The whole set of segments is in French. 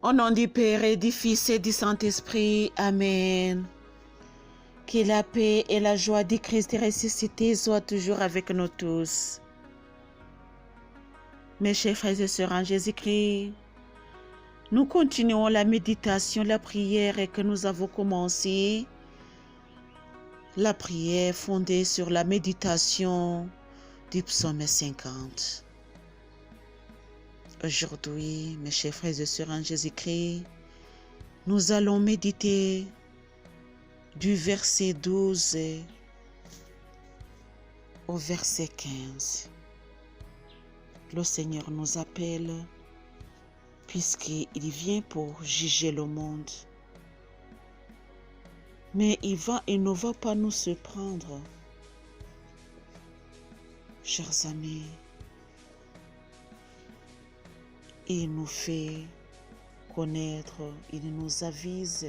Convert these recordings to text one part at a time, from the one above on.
Au nom du Père et du Fils et du Saint-Esprit. Amen. Que la paix et la joie du Christ ressuscité soient toujours avec nous tous. Mes chers frères et sœurs en Jésus-Christ, nous continuons la méditation, la prière que nous avons commencée. La prière fondée sur la méditation du psaume 50. Aujourd'hui, mes chers frères et sœurs en Jésus-Christ, nous allons méditer du verset 12 au verset 15. Le Seigneur nous appelle puisqu'il vient pour juger le monde. Mais il ne va pas nous surprendre. Chers amis, il nous fait connaître, il nous avise.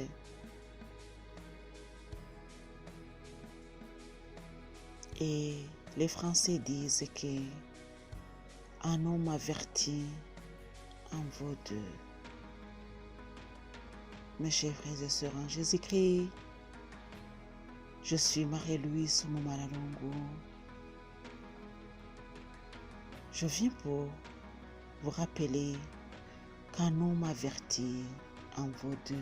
Et les Français disent qu'un homme averti en vaut deux. Mes chers frères et sœurs en Jésus-Christ, je suis Marie-Louise Moumalalongo. Je viens pour vous rappeler qu'un homme averti en vaut deux.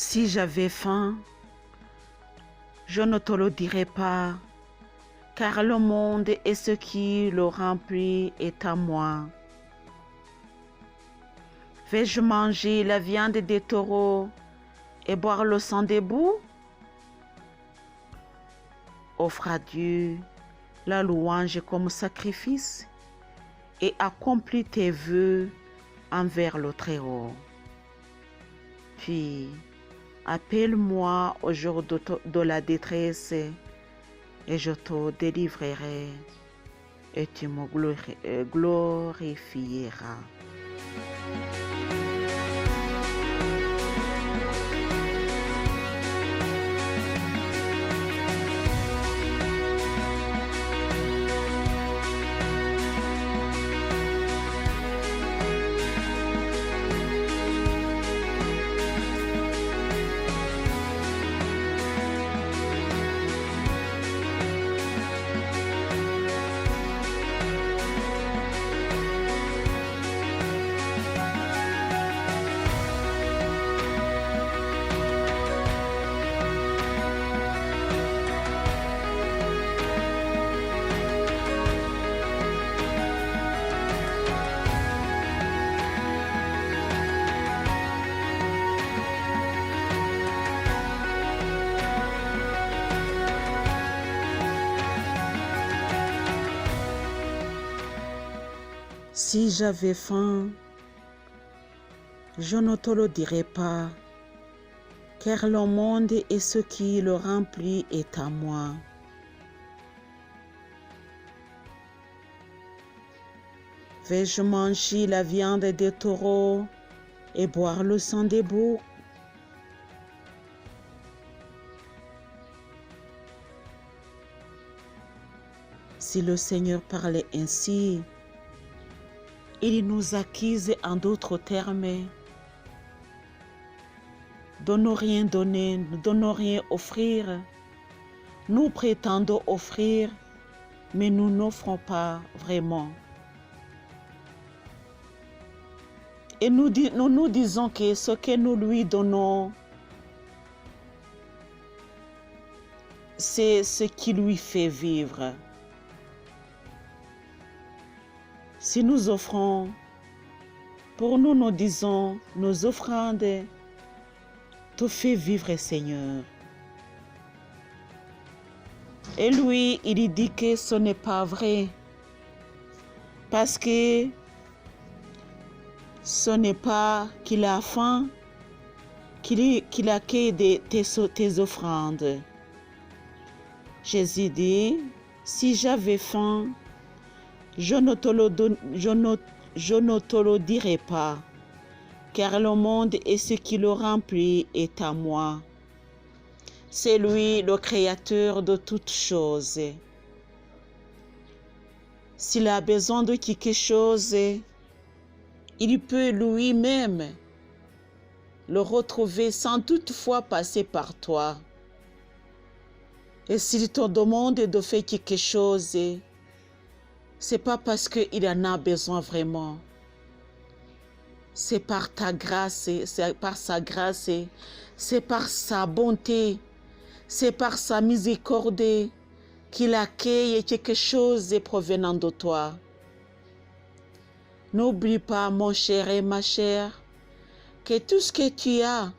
Si j'avais faim, je ne te le dirais pas, car le monde et ce qui le remplit est à moi. Vais-je manger la viande des taureaux et boire le sang des boucs? Offre à Dieu la louange comme sacrifice et accomplis tes vœux envers le Très-Haut. Puis, appelle-moi au jour de la détresse et je te délivrerai et tu me glorifieras. Si j'avais faim, je ne te le dirais pas, car le monde et ce qui le remplit est à moi. Vais-je manger la viande des taureaux et boire le sang des boucs? Si le Seigneur parlait ainsi, il nous accuse en d'autres termes de ne rien donner, de ne rien offrir. Nous prétendons offrir, mais nous n'offrons pas vraiment. Et nous disons que ce que nous lui donnons, c'est ce qui lui fait vivre. Si nous offrons, pour nous, nous disons, nos offrandes te fait vivre, Seigneur. Et lui, il dit que ce n'est pas vrai. Parce que ce n'est pas qu'il a faim, qu'il a que tes offrandes. Jésus dit, si j'avais faim, je ne te le dirai pas, car le monde et ce qui le remplit est à moi. C'est lui le créateur de toutes choses. S'il a besoin de quelque chose, il peut lui-même le retrouver sans toutefois passer par toi. Et s'il te demande de faire quelque chose, c'est pas parce qu'il en a besoin vraiment. C'est par ta grâce, c'est par sa grâce, c'est par sa bonté, c'est par sa miséricorde qu'il accueille quelque chose provenant de toi. N'oublie pas, mon cher et ma chère, que tout ce que tu as,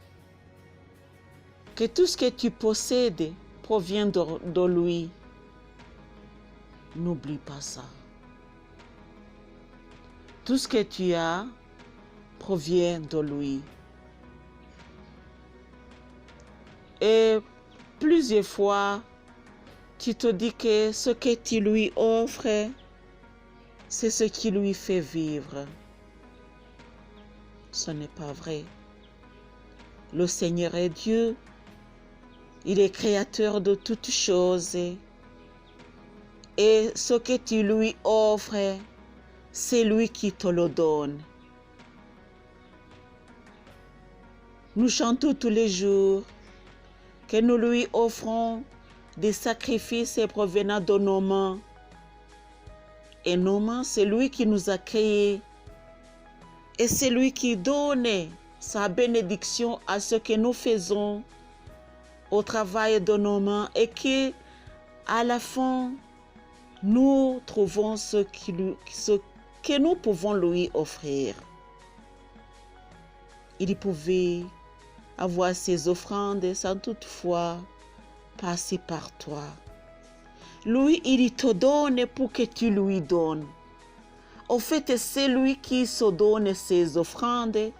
que tout ce que tu possèdes provient de lui. N'oublie pas ça. Tout ce que tu as provient de lui. Et plusieurs fois, tu te dis que ce que tu lui offres, c'est ce qui lui fait vivre. Ce n'est pas vrai. Le Seigneur est Dieu. Il est créateur de toutes choses. Et ce que tu lui offres, c'est lui qui te le donne. Nous chantons tous les jours que nous lui offrons des sacrifices provenant de nos mains. Et nos mains, c'est lui qui nous a créés. Et c'est lui qui donne sa bénédiction à ce que nous faisons au travail de nos mains et que, à la fin, nous trouvons ce que nous pouvons lui offrir. Il pouvait avoir ses offrandes sans toutefois passer par toi. Lui, il te donne pour que tu lui donnes. Au fait, c'est lui qui se donne ses offrandes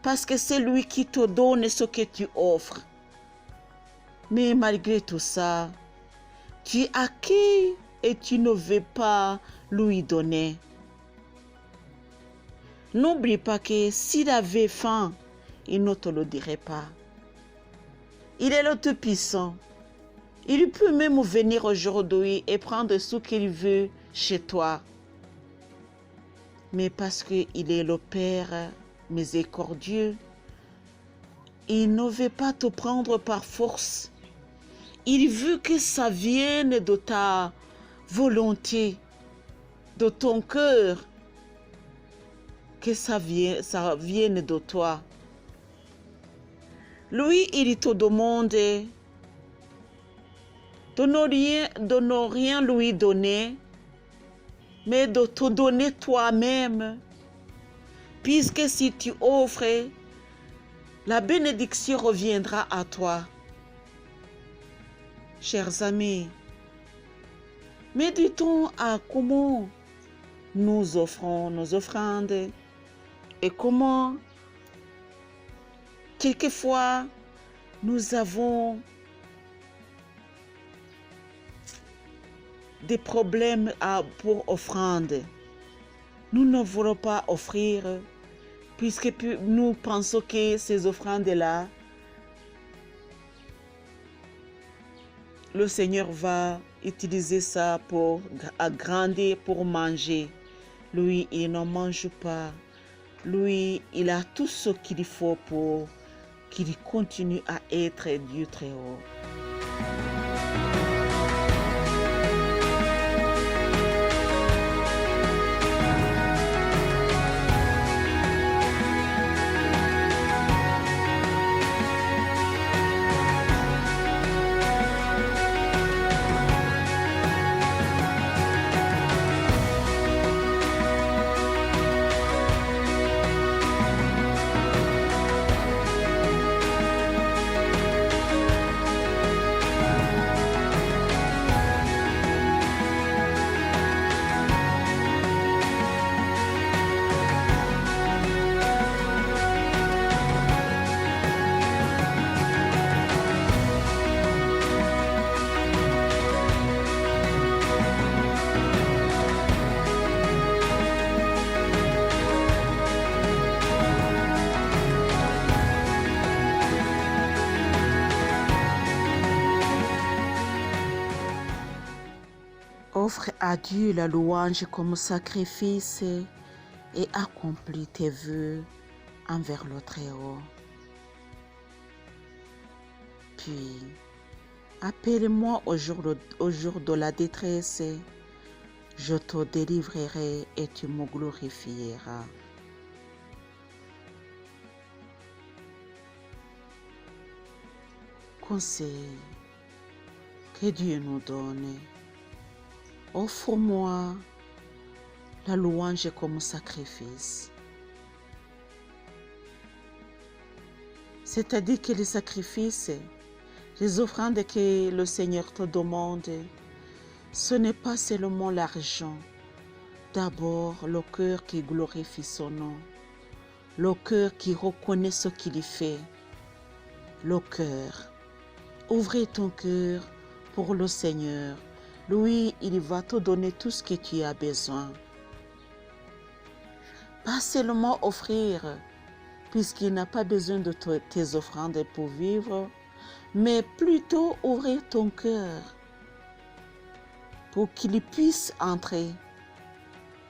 parce que c'est lui qui te donne ce que tu offres. Mais malgré tout ça, tu accueilles et tu ne veux pas lui donner. N'oublie pas que s'il avait faim, il ne te le dirait pas. Il est le Tout-Puissant. Il peut même venir aujourd'hui et prendre ce qu'il veut chez toi. Mais parce qu'il est le Père miséricordieux, il ne veut pas te prendre par force. Il veut que ça vienne de ta volonté, de ton cœur, que ça vienne de toi. Lui, il te demande de ne rien lui donner, mais de te donner toi-même. Puisque si tu offres, la bénédiction reviendra à toi. Chers amis, méditons à comment nous offrons nos offrandes et comment quelquefois nous avons des problèmes pour offrande. Nous ne voulons pas offrir puisque nous pensons que ces offrandes-là, le Seigneur va utiliser ça pour agrandir, pour manger. Lui, il ne mange pas. Lui, il a tout ce qu'il faut pour qu'il continue à être Dieu très haut. Offre à Dieu la louange comme sacrifice et accomplis tes vœux envers le Très-Haut. Puis, appelle-moi au jour de la détresse, je te délivrerai et tu me glorifieras. Conseil que Dieu nous donne. Offre-moi la louange comme sacrifice. C'est-à-dire que les sacrifices, les offrandes que le Seigneur te demande, ce n'est pas seulement l'argent. D'abord, le cœur qui glorifie son nom, le cœur qui reconnaît ce qu'il fait, le cœur. Ouvrez ton cœur pour le Seigneur. Lui, il va te donner tout ce que tu as besoin. Pas seulement offrir, puisqu'il n'a pas besoin de tes offrandes pour vivre, mais plutôt ouvrir ton cœur pour qu'il puisse entrer,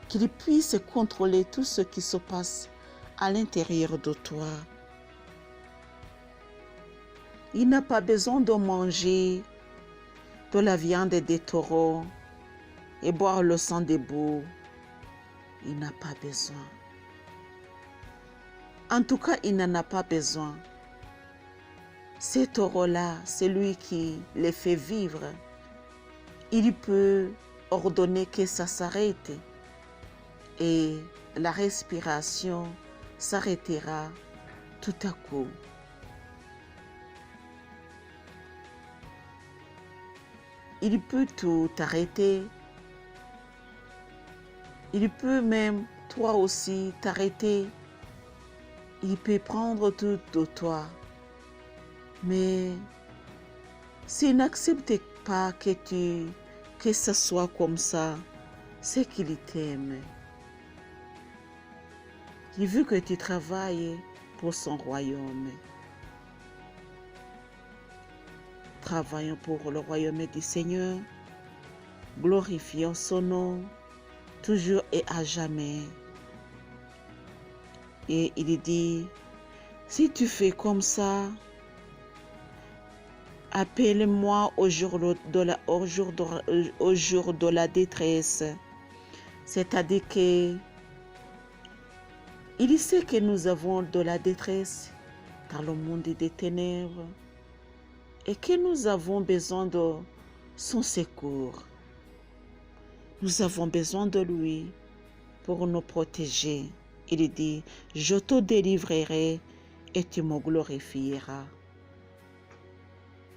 qu'il puisse contrôler tout ce qui se passe à l'intérieur de toi. Il n'a pas besoin de manger de la viande des taureaux et boire le sang des boucs. Il n'a pas besoin. En tout cas, il n'en a pas besoin. Ces taureaux-là, c'est lui qui les fait vivre. Il peut ordonner que ça s'arrête et la respiration s'arrêtera tout à coup. Il peut tout arrêter. Il peut même, toi aussi, t'arrêter. Il peut prendre tout de toi. Mais s'il n'accepte pas que ça soit comme ça, c'est qu'il t'aime. Il veut que tu travailles pour son royaume. Travaillons pour le royaume du Seigneur, glorifions son nom, toujours et à jamais. Et il dit, si tu fais comme ça, appelle-moi au jour de la détresse. C'est-à-dire que il sait que nous avons de la détresse dans le monde des ténèbres et que nous avons besoin de son secours. Nous avons besoin de lui pour nous protéger. Il dit, je te délivrerai et tu me glorifieras.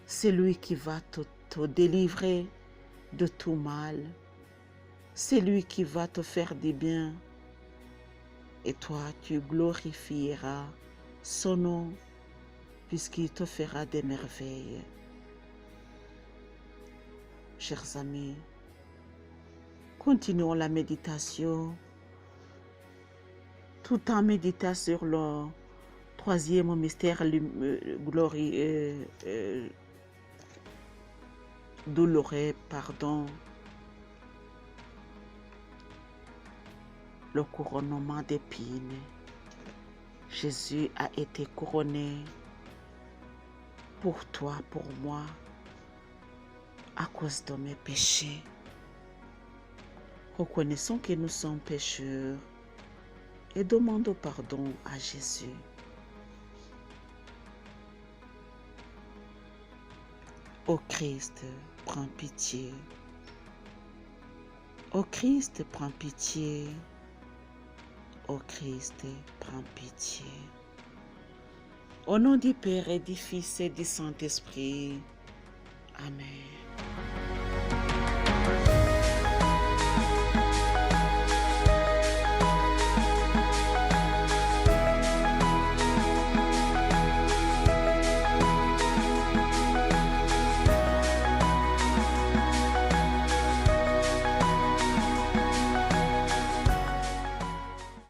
C'est lui qui va te délivrer de tout mal. C'est lui qui va te faire du bien. Et toi, tu glorifieras son nom puisqu'il te fera des merveilles. Chers amis, continuons la méditation tout en méditant sur le troisième mystère douloureux, le couronnement d'épines. Jésus a été couronné pour toi, pour moi, à cause de mes péchés. Reconnaissons que nous sommes pécheurs et demandons pardon à Jésus. Ô Christ, prends pitié. Ô Christ, prends pitié. Ô Christ, prends pitié. Au nom du Père et du Fils et du Saint-Esprit. Amen.